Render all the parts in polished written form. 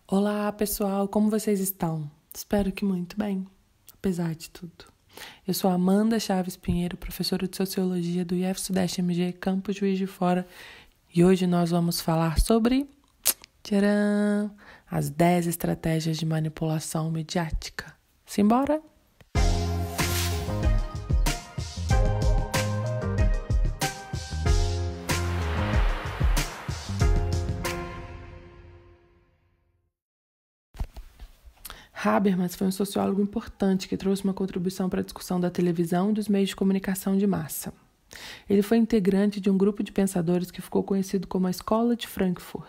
Olá, pessoal, como vocês estão? Espero que muito bem, apesar de tudo. Eu sou Amanda Chaves Pinheiro, professora de Sociologia do IF Sudeste MG, Campus Juiz de Fora, e hoje nós vamos falar sobre tcharam, as 10 estratégias de manipulação midiática. Simbora? Habermas foi um sociólogo importante que trouxe uma contribuição para a discussão da televisão e dos meios de comunicação de massa. Ele foi integrante de um grupo de pensadores que ficou conhecido como a Escola de Frankfurt.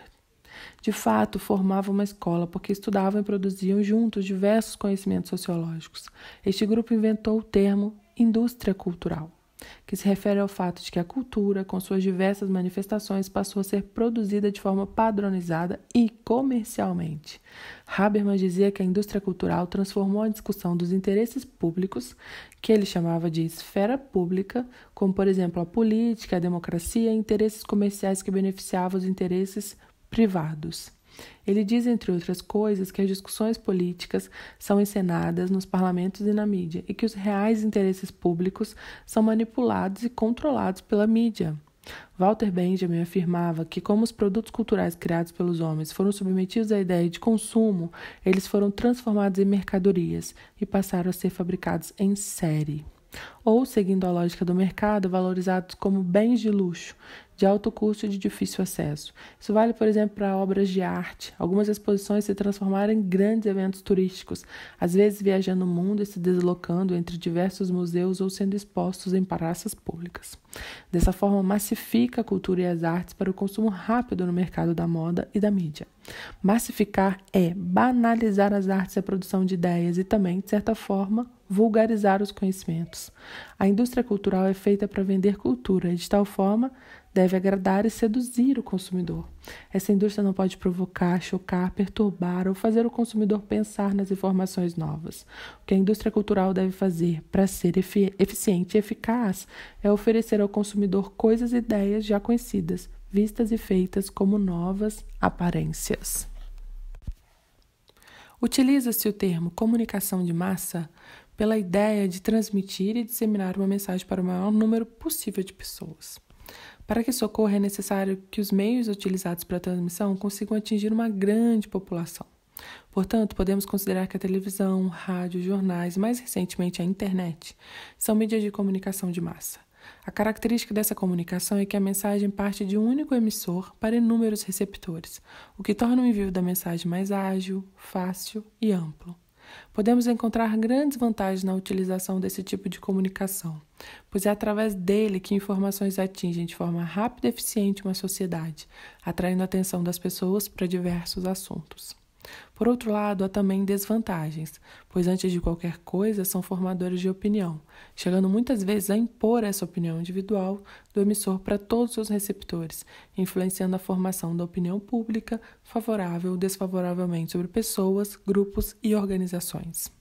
De fato, formava uma escola porque estudavam e produziam juntos diversos conhecimentos sociológicos. Este grupo inventou o termo indústria cultural, que se refere ao fato de que a cultura, com suas diversas manifestações, passou a ser produzida de forma padronizada e comercialmente. Habermas dizia que a indústria cultural transformou a discussão dos interesses públicos, que ele chamava de esfera pública, como, por exemplo, a política, a democracia, em interesses comerciais que beneficiavam os interesses privados. Ele diz, entre outras coisas, que as discussões políticas são encenadas nos parlamentos e na mídia e que os reais interesses públicos são manipulados e controlados pela mídia. Walter Benjamin afirmava que, como os produtos culturais criados pelos homens foram submetidos à ideia de consumo, eles foram transformados em mercadorias e passaram a ser fabricados em série. Ou, seguindo a lógica do mercado, valorizados como bens de luxo, de alto custo e de difícil acesso. Isso vale, por exemplo, para obras de arte. Algumas exposições se transformaram em grandes eventos turísticos, às vezes viajando o mundo e se deslocando entre diversos museus ou sendo expostos em praças públicas. Dessa forma, massifica a cultura e as artes para o consumo rápido no mercado da moda e da mídia. Massificar é banalizar as artes e a produção de ideias e também, de certa forma, vulgarizar os conhecimentos. A indústria cultural é feita para vender cultura e, de tal forma, deve agradar e seduzir o consumidor. Essa indústria não pode provocar, chocar, perturbar ou fazer o consumidor pensar nas informações novas. O que a indústria cultural deve fazer para ser eficiente e eficaz é oferecer ao consumidor coisas e ideias já conhecidas, vistas e feitas como novas aparências. Utiliza-se o termo comunicação de massa pela ideia de transmitir e disseminar uma mensagem para o maior número possível de pessoas. Para que isso ocorra, é necessário que os meios utilizados para a transmissão consigam atingir uma grande população. Portanto, podemos considerar que a televisão, rádio, jornais e, mais recentemente, a internet são mídias de comunicação de massa. A característica dessa comunicação é que a mensagem parte de um único emissor para inúmeros receptores, o que torna o envio da mensagem mais ágil, fácil e amplo. Podemos encontrar grandes vantagens na utilização desse tipo de comunicação, pois é através dele que informações atingem de forma rápida e eficiente uma sociedade, atraindo a atenção das pessoas para diversos assuntos. Por outro lado, há também desvantagens, pois antes de qualquer coisa são formadores de opinião, chegando muitas vezes a impor essa opinião individual do emissor para todos os receptores, influenciando a formação da opinião pública, favorável ou desfavoravelmente sobre pessoas, grupos e organizações.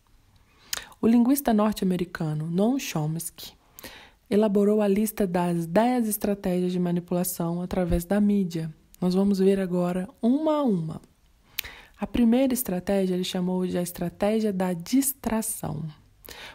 O linguista norte-americano Noam Chomsky elaborou a lista das 10 estratégias de manipulação através da mídia. Nós vamos ver agora uma a uma. A primeira estratégia ele chamou de a estratégia da distração.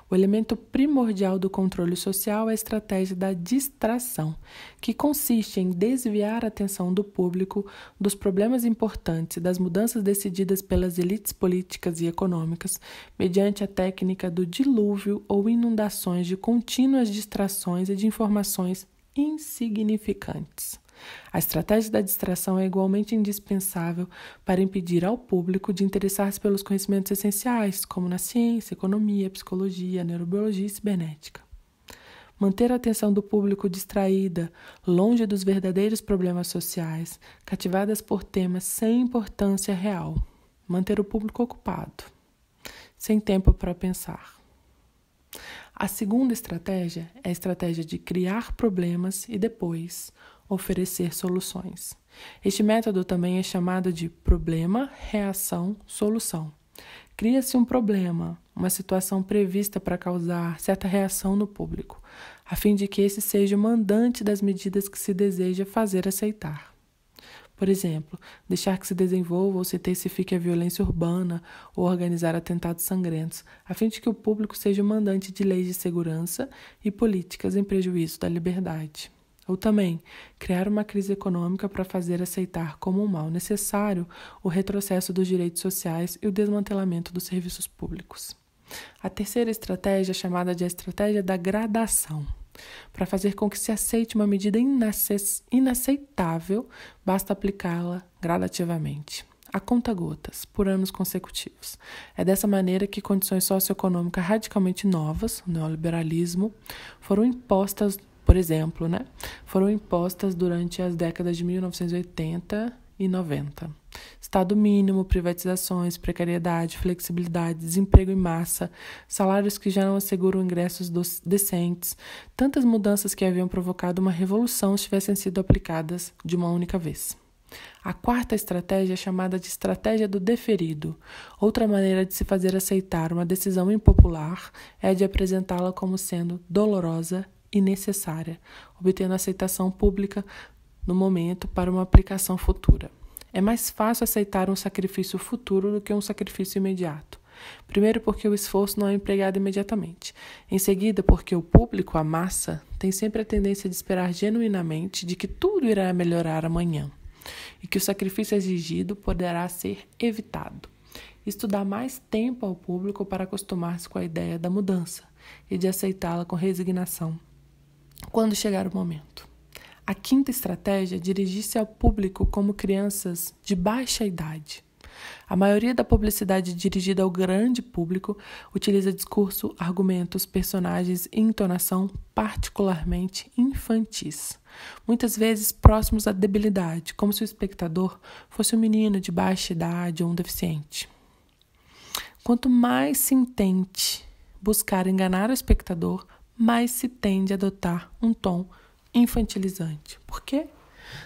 O elemento primordial do controle social é a estratégia da distração, que consiste em desviar a atenção do público dos problemas importantes e das mudanças decididas pelas elites políticas e econômicas, mediante a técnica do dilúvio ou inundações de contínuas distrações e de informações insignificantes. A estratégia da distração é igualmente indispensável para impedir ao público de interessar-se pelos conhecimentos essenciais, como na ciência, economia, psicologia, neurobiologia e cibernética. Manter a atenção do público distraída, longe dos verdadeiros problemas sociais, cativadas por temas sem importância real. Manter o público ocupado, sem tempo para pensar. A segunda estratégia é a estratégia de criar problemas e depois oferecer soluções. Este método também é chamado de problema, reação, solução. Cria-se um problema, uma situação prevista para causar certa reação no público, a fim de que esse seja o mandante das medidas que se deseja fazer aceitar. Por exemplo, deixar que se desenvolva ou se intensifique a violência urbana ou organizar atentados sangrentos, a fim de que o público seja o mandante de leis de segurança e políticas em prejuízo da liberdade. Ou também, criar uma crise econômica para fazer aceitar como um mal necessário o retrocesso dos direitos sociais e o desmantelamento dos serviços públicos. A terceira estratégia é chamada de estratégia da gradação. Para fazer com que se aceite uma medida inaceitável, basta aplicá-la gradativamente, a conta-gotas, por anos consecutivos. É dessa maneira que condições socioeconômicas radicalmente novas, o neoliberalismo, foram impostas, por exemplo, foram impostas durante as décadas de 1980 e 90. Estado mínimo, privatizações, precariedade, flexibilidade, desemprego em massa, salários que já não asseguram ingressos decentes, tantas mudanças que haviam provocado uma revolução se tivessem sido aplicadas de uma única vez. A quarta estratégia é chamada de estratégia do deferido. Outra maneira de se fazer aceitar uma decisão impopular é a de apresentá-la como sendo dolorosa e necessária, obtendo aceitação pública no momento para uma aplicação futura. É mais fácil aceitar um sacrifício futuro do que um sacrifício imediato. Primeiro, porque o esforço não é empregado imediatamente. Em seguida, porque o público, a massa, tem sempre a tendência de esperar genuinamente de que tudo irá melhorar amanhã e que o sacrifício exigido poderá ser evitado. Isto dá mais tempo ao público para acostumar-se com a ideia da mudança e de aceitá-la com resignação quando chegar o momento. A quinta estratégia é dirigir-se ao público como crianças de baixa idade. A maioria da publicidade dirigida ao grande público utiliza discurso, argumentos, personagens e entonação particularmente infantis, muitas vezes próximos à debilidade, como se o espectador fosse um menino de baixa idade ou um deficiente. Quanto mais se intente buscar enganar o espectador, mais se tende a adotar um tom infantilizante. Por quê?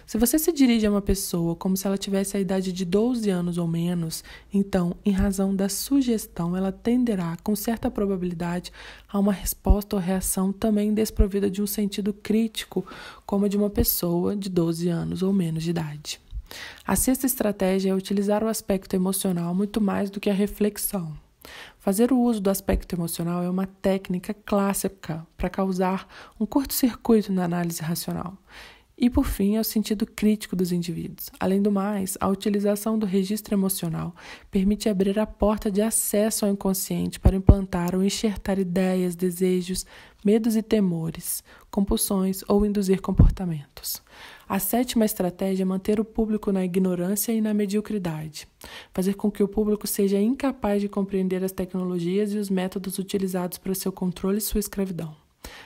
Se você se dirige a uma pessoa como se ela tivesse a idade de 12 anos ou menos, então, em razão da sugestão, ela tenderá, com certa probabilidade, a uma resposta ou reação também desprovida de um sentido crítico, como a de uma pessoa de 12 anos ou menos de idade. A sexta estratégia é utilizar o aspecto emocional muito mais do que a reflexão. Fazer o uso do aspecto emocional é uma técnica clássica para causar um curto-circuito na análise racional. E, por fim, é o sentido crítico dos indivíduos. Além do mais, a utilização do registro emocional permite abrir a porta de acesso ao inconsciente para implantar ou enxertar ideias, desejos, medos e temores, compulsões ou induzir comportamentos. A sétima estratégia é manter o público na ignorância e na mediocridade. Fazer com que o público seja incapaz de compreender as tecnologias e os métodos utilizados para seu controle e sua escravidão.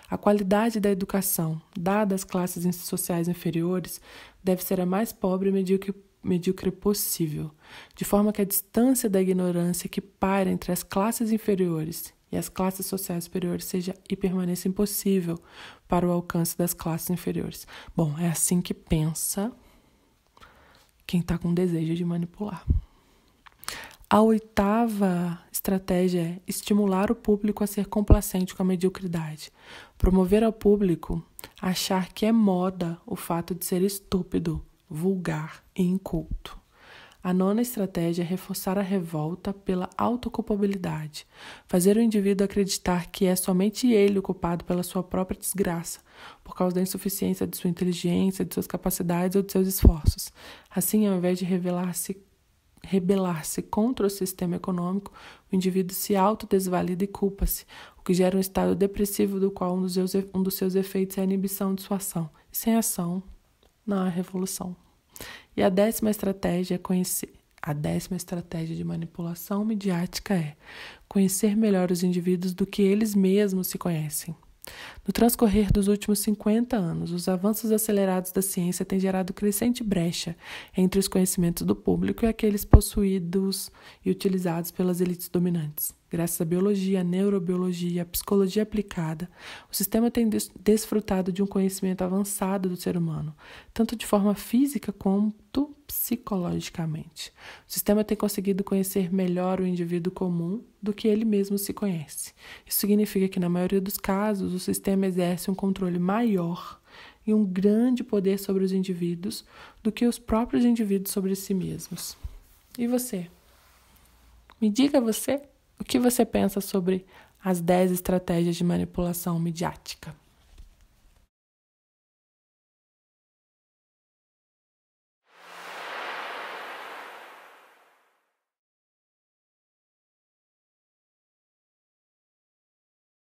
A qualidade da educação, dada às classes sociais inferiores, deve ser a mais pobre e medíocre possível, de forma que a distância da ignorância que paira entre as classes inferiores e as classes sociais superiores seja e permaneça impossível para o alcance das classes inferiores. Bom, é assim que pensa quem está com desejo de manipular. A oitava estratégia é estimular o público a ser complacente com a mediocridade. Promover ao público achar que é moda o fato de ser estúpido, vulgar e inculto. A nona estratégia é reforçar a revolta pela autoculpabilidade. Fazer o indivíduo acreditar que é somente ele o culpado pela sua própria desgraça, por causa da insuficiência de sua inteligência, de suas capacidades ou de seus esforços. Assim, ao invés de rebelar-se contra o sistema econômico, o indivíduo se autodesvalida e culpa-se, o que gera um estado depressivo do qual um dos seus efeitos é a inibição de sua ação. E sem ação, não há revolução. E a décima estratégia de manipulação midiática é conhecer melhor os indivíduos do que eles mesmos se conhecem. No transcorrer dos últimos 50 anos, os avanços acelerados da ciência têm gerado crescente brecha entre os conhecimentos do público e aqueles possuídos e utilizados pelas elites dominantes. Graças à biologia, à neurobiologia, à psicologia aplicada, o sistema tem desfrutado de um conhecimento avançado do ser humano, tanto de forma física quanto psicologicamente. O sistema tem conseguido conhecer melhor o indivíduo comum do que ele mesmo se conhece. Isso significa que, na maioria dos casos, o sistema exerce um controle maior e um grande poder sobre os indivíduos do que os próprios indivíduos sobre si mesmos. E você? Me diga você o que você pensa sobre as 10 estratégias de manipulação midiática.